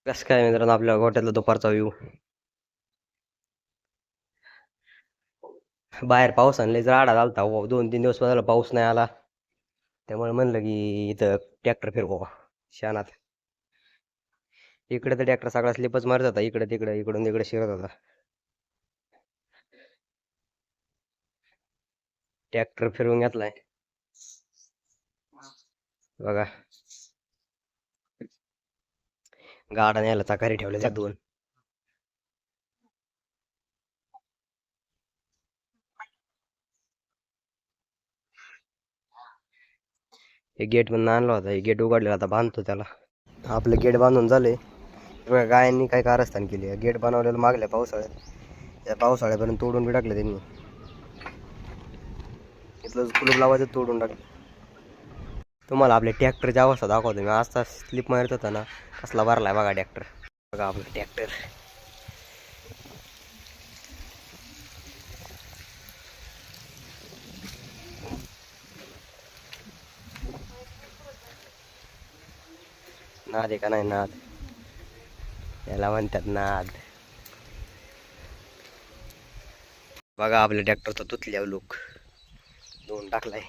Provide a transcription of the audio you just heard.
कसं काय मित्रांनो आपल्या गोट्यातला दुपारचा व्ह्यू. बाहेर पावसाने लयच राडा झालता. 2-3 दिवस झाला पाऊस नाही आला. त्यामुळे म्हणलं की इथं ट्रॅक्टर फिरवा शानात. इकडे तर ट्रॅक्टर सगळा स्लिपच मारत होता. इकडे तिकडे इकडून तिकडे शिरत होता. ट्रॅक्टर फिरवून घेतलाय बघा. गाडा न्यायला चाकारी ठेवल्या दोन. हे गेट मधून आणला होता. हे गेट उघडलेला आता बांधतो त्याला. आपलं गेट बांधून झाले. गायांनी काय कारस्थान केले. गेट बनवलेलं मागल्या पावसाळ्यात. त्या पावसाळ्यापर्यंत तोडून बी टाकले त्यांनी. इथलं कुलूप लावायचं तोडून टाकलं. तुम्हाला आपल्या ट्रॅक्टरची अवस्था दाखवतो मी. आज तास स्लिप मारत होता ना, कसला भरलाय बघा ट्रॅक्टर. बघा आपलं ट्रॅक्टर. नाद आहे का नाही नाद, याला म्हणतात नाद. बघा आपल्या ट्रॅक्टरचा तुतल्या लुक धुवून टाकलाय.